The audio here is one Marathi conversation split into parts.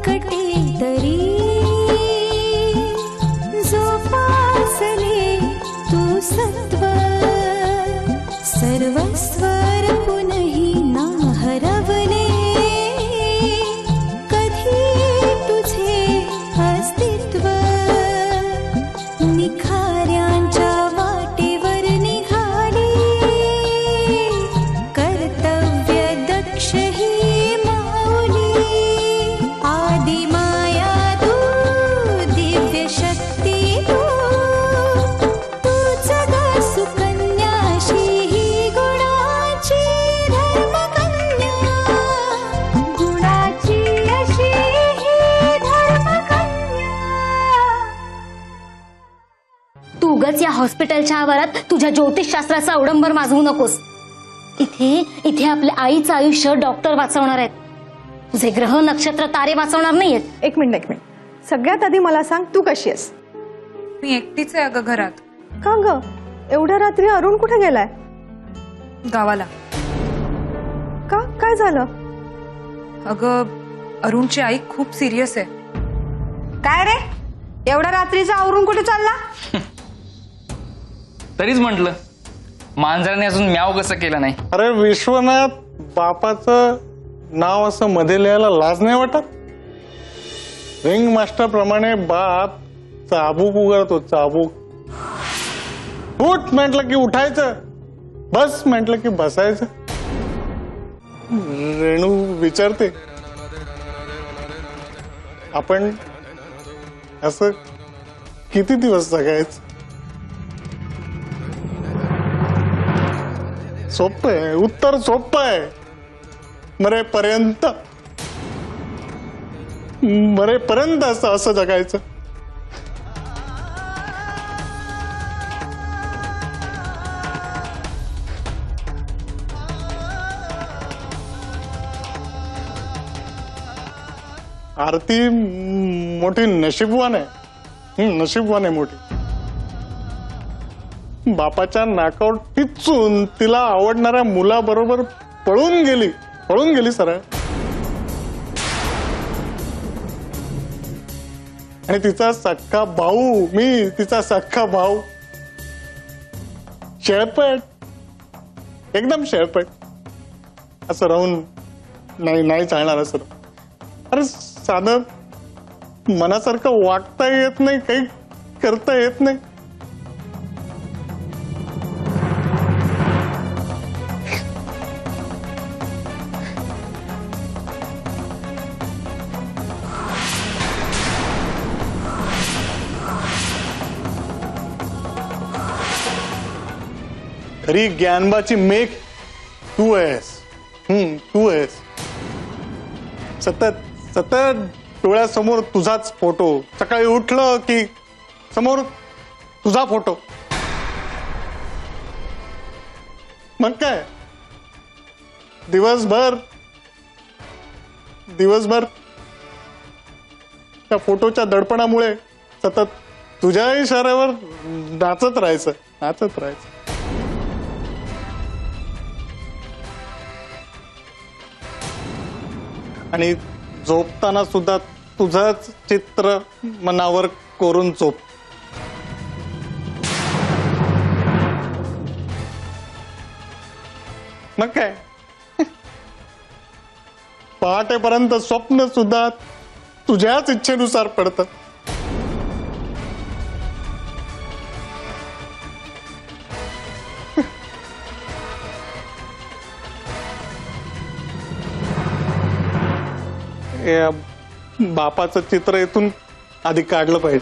संकटे तरी जोपासले तू सत्व सर्वस्वर पुनहि ना हरवले कधी तुझे अस्तित्व निखाऱ्यांच्या वाटेवर निघाली कर्तव्य दक्ष ही माऊली आदि माया तू दिव्य शक्ती तू तूच ग सुकन्याशी ही गुणाची धर्मकन्या गुणाची अशी ही धर्मकन्या। तू उगाच या हॉस्पिटलच्या आवारात तुझ्या ज्योतिषशास्त्राचा अवडंबर माजवू नकोस। इथे आपल्या आईचं आयुष्य डॉक्टर वाचवणार आहेत, तुझे ग्रह नक्षत्र तारे वाचवणार नाहीयेत। एक मिनिट सगळ्यात आधी मला सांग तू कशी आहेस? मी एकटीच आहे अगं घरात। का ग एवढ्या रात्री अरुण कुठे गेलाय? गावाला। का काय झालं? अगं अरुणची आई खूप सिरियस आहे। काय रे एवढ्या रात्रीचा अरुण कुठे चालला? तरीच म्हंटल मांजराने अजून म्याव कसं केलं नाही। अरे विश्वनाथ, बापाचं नाव असं मध्ये लिहायला लाज नाही वाटत? रिंग मास्टर प्रमाणे बाप चाबूक उघडतो, चाबूक। उठ म्हटलं की उठायचं, बस म्हटलं की बसायचं। रेणू विचारते आपण असं किती दिवस जगायचं? सोपं आहे, उत्तर सोपं आहे, मरेपर्यंत। मरेपर्यंत असं जगायचं। आरती मोठी नशीबवान आहे, नशीबवान आहे मोठी। बापाच्या नाकावर टिचून तिला आवडणाऱ्या मुलाबरोबर पळून गेली सरळ। आणि तिचा सख्खा भाऊ, मी तिचा सख्खा भाऊ, शेळपट, एकदम शेळपट। असं राहून नाही चालणार असं। अरे साधं मनासारखं वागता येत नाही, काही करता येत नाही। खरी ज्ञानबाची मेघ तू आहेस, तू आहेस। सतत डोळ्यासमोर तुझाच फोटो, सकाळी उठलं की समोर तुझा फोटो। मग काय दिवसभर त्या फोटोच्या दडपणामुळे सतत तुझ्या इशाऱ्यावर नाचत राहायचं। आणि झोपताना सुद्धा तुझंच चित्र मनावर कोरून झोप। मग काय पहाटेपर्यंत स्वप्न सुद्धा तुझ्याच इच्छेनुसार पडतं। बापाचं चित्र इथून आधी काढलं पाहिजे।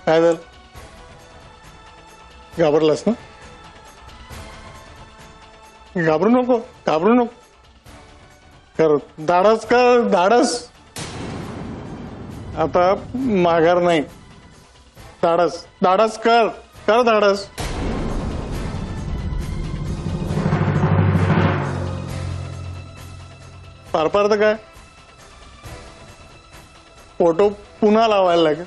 काय झालं? घाबरलास ना? घाबरू नको कर, धाडस। आता माघार नाही, धाडस कर धाडस। पार तर काय फोटो पुन्हा लावायला लागेल,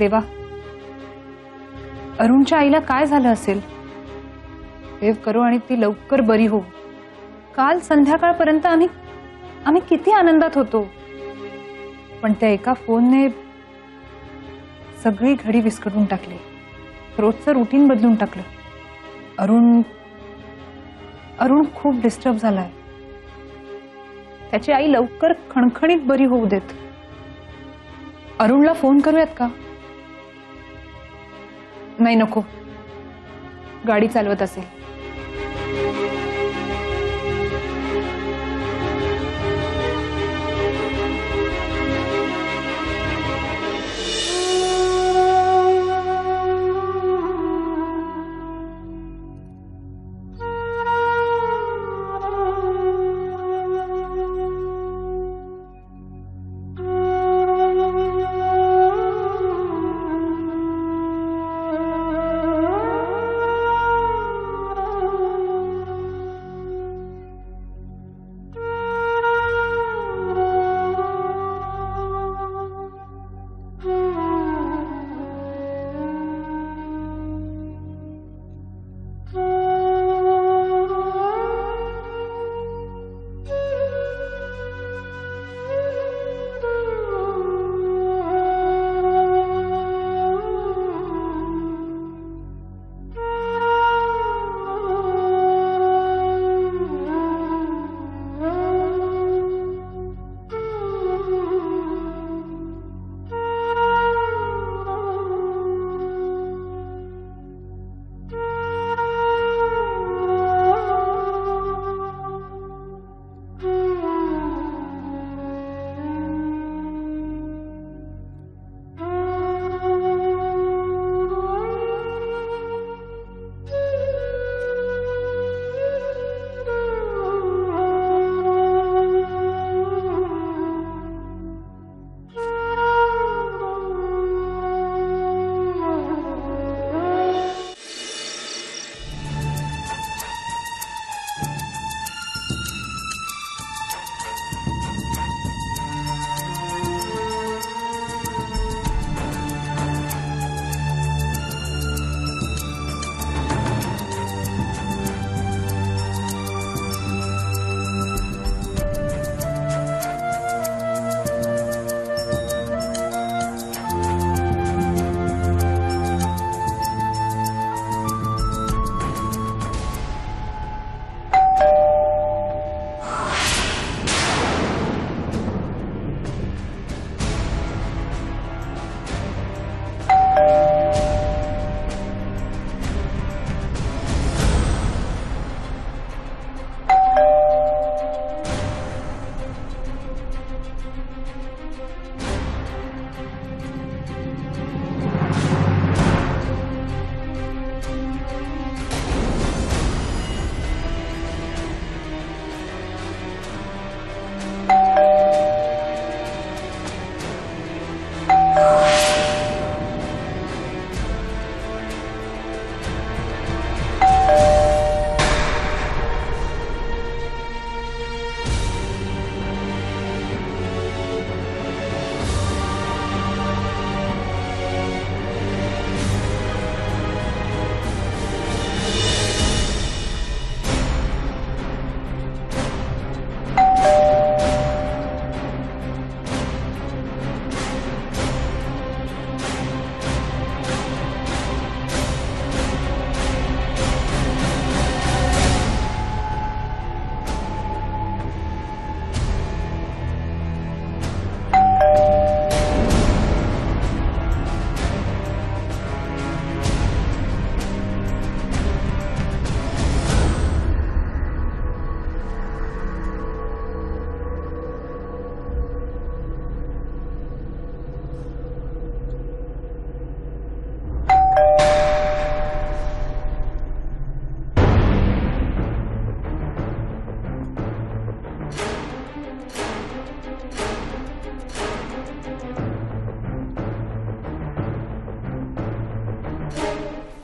देवा, अरुणच्या आईला काय झालं असेल? देव करो आणि ती लवकर बरी हो. काल संध्याकाळपर्यंत आम्ही किती आनंदात होतो, पण त्या एका फोनने सगळी घडी विस्कटून टाकली. रोजचं रुटीन बदलून टाकलं. अरुण खूप डिस्टर्ब झालाय. त्याची आई लवकर खणखणीत बरी होऊ देत. अरुणला फोन करूयात का? नाही, नको. गाडी चालवत असेल.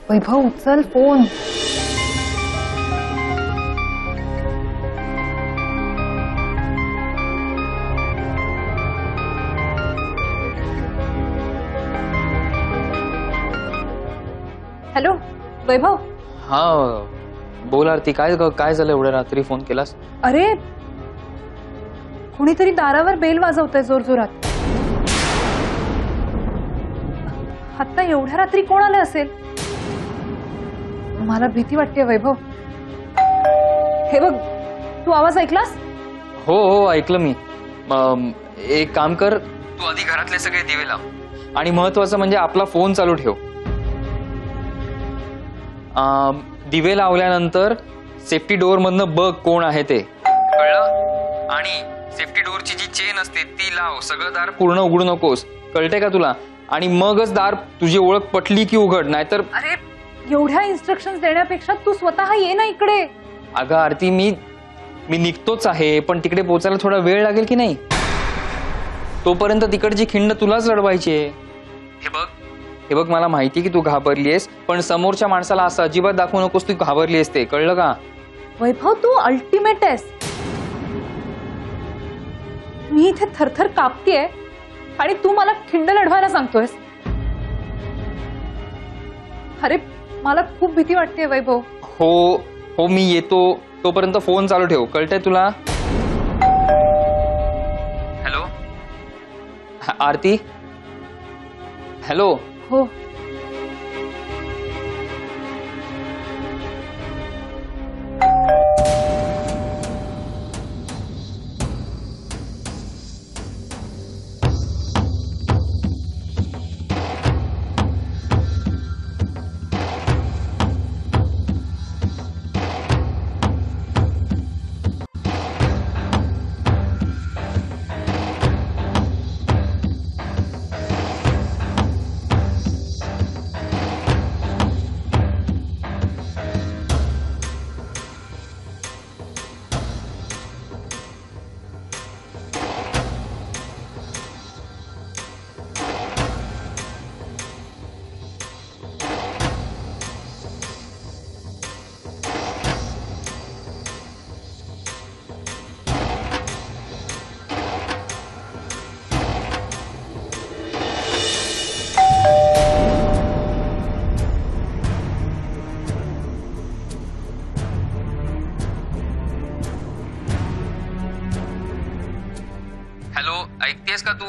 वैभव उचल फोन. हॅलो वैभव. हा बोल आरती, काय काय झालं एवढ्या रात्री फोन केलास? अरे कुणीतरी दारावर बेल वाजवतंय जोरजोरात. आता एवढ्या रात्री कोण आलं असेल? मला भीती वाटते वैभव. हे बघ, तू आवाज ऐकलास? हो हो ऐकलं मी. एक काम कर, तू आधी घरातले सगळे दिवे लाव आणि महत्वाचं म्हणजे आपला फोन चालू ठेव. दिवे लावल्यानंतर सेफ्टी डोअर मधनं बघ कोण आहे ते, कळलं? आणि सेफ्टी डोअरची जी चेन असते ती लाव. सगळं दार पूर्ण उघडू नकोस, कळते का तुला? आणि मगच दार तुझी ओळख पटली की उघड, नाहीतर. अरे एवढ्या इन्स्ट्रक्शन देण्यापेक्षा तू स्वतः ये ना इकडे. अगं आरती, मी निघतोच आहे, पण तिकडे पोहोचायला थोडा वेळ लागेल की नाही? तोपर्यंत तिकडची खिंड तुलाच लढवायची आहे. हे बघ मला माहिती की तू घाबरलीयस, पण समोरच्या माणसाला असं अजिबात दाखवू नकोस तू घाबरलीयस ते, कळलं का? वैभव तू अल्टिमेट आहेस. मी इथे थरथर कापतेय आणि तू मला खिंड लढवायला सांगतोयस. अरे मला खूप भीती वाटते वैभव. हो हो मी येतो, तोपर्यंत फोन चालू ठेव, कळतंय तुला? हॅलो आरती, हॅलो. हो हॅलो, ऐकतेस का तू?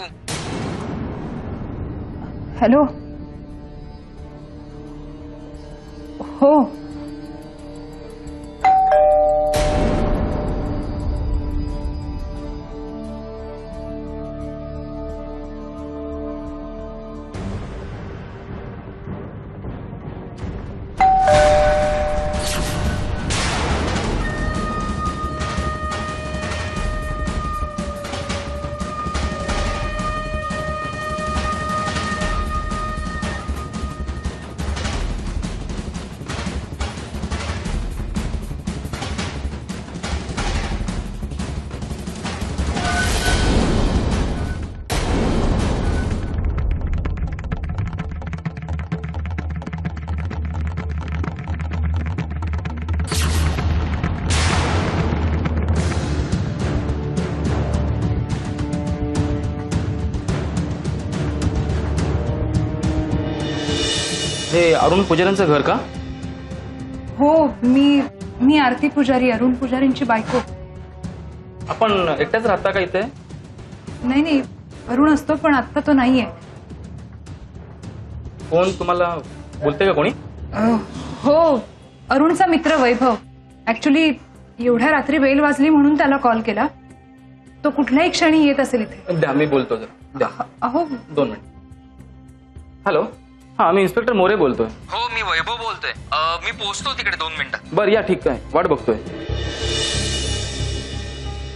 हॅलो. हो हे अरुण पुजाऱ्यांचं घर का? हो मी आरती पुजारी, अरुण पुजारींची बायको. आपण एकट्याच राहता का इथे? नाही अरुण असतो पण आता तो नाहीये. कोण तुम्हाला बोलते का कोणी? हो अरुणचा मित्र वैभव. ऍक्च्युली एवढ्या रात्री बेल वाजली म्हणून त्याला कॉल केला. तो कुठल्याही क्षणी येत असेल इथे. द्या मी बोलतो जरा द्या. अहो 2 मिनिट. हॅलो, हा मी इन्स्पेक्टर मोरे बोलतोय. हो मी वैभव बोलतोय. मी पोहोचतो तिकडे 2 मिनिटात. बरं या, ठीक आहे, वाट बघतोय.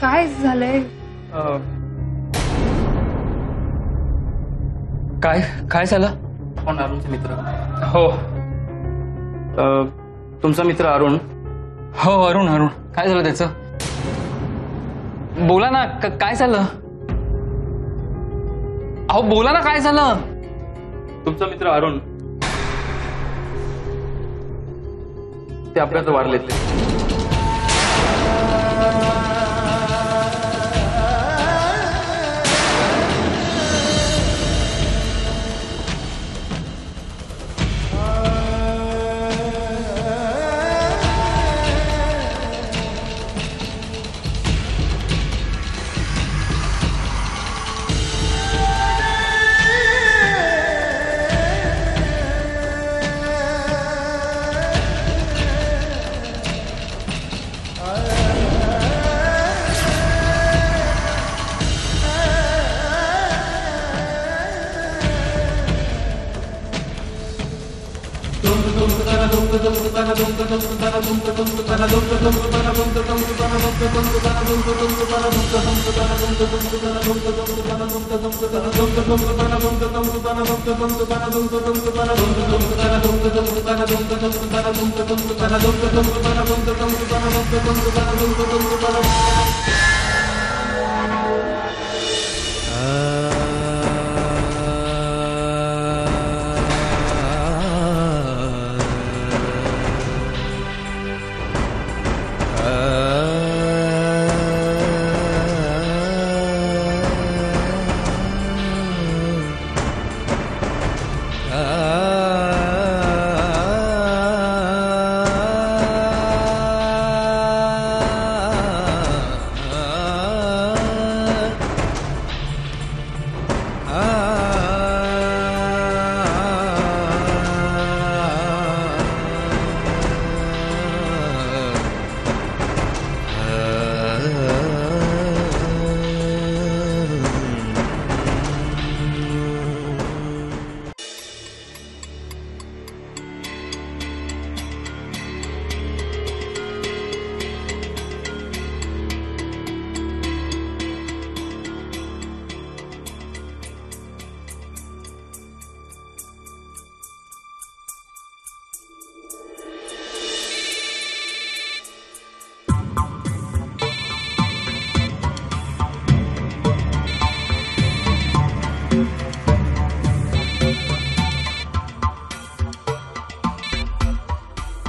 काय झालंय? काय काय झालं? कोण? अरुणचे मित्र? हो तुमचा मित्र अरुण. हो अरुण. काय झालं त्याचं? बोला ना, काय झालं? अहो बोला ना, काय झालं? तुमचा मित्र अरुण ते अपघातात वारले.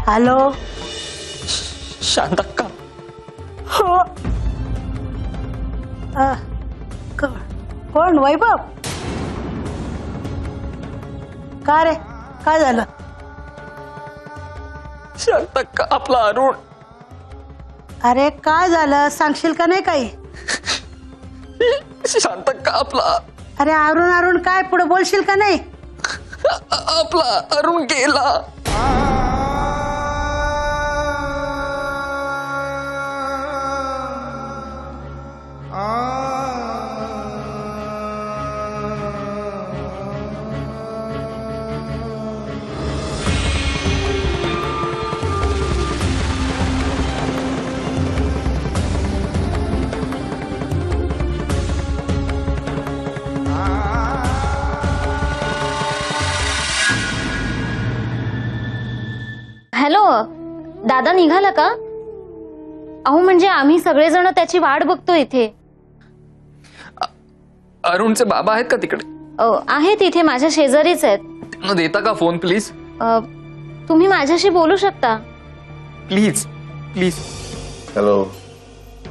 हॅलो. शांतक्का. हो. कोण? वैभव? का रे, काय झालं? शांतक्का, आपला अरुण. अरे काय झालं, सांगशील का नाही काही? शांतक्का, आपला. अरे अरुण अरुण काय, पुढे बोलशील का नाही? आपला अरुण गेला. हॅलो, दादा निघाला का? अहो म्हणजे आम्ही सगळेजण त्याची वाट बघतो इथे. अरुणचे बाबा आहेत का तिकडे? आहेत इथे, माझ्या शेजारीच आहेत. त्यांना देता का फोन प्लीज? तुम्ही माझ्याशी बोलू शकता. Please please. हॅलो.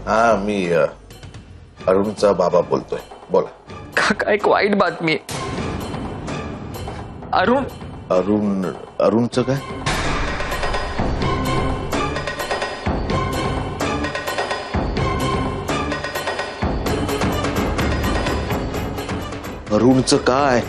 हा, मी अरुणचा बाबा बोलतोय. बोला. काका, एक वाईट बातमी आहे. अरुणचं काय? अरुणचं काय?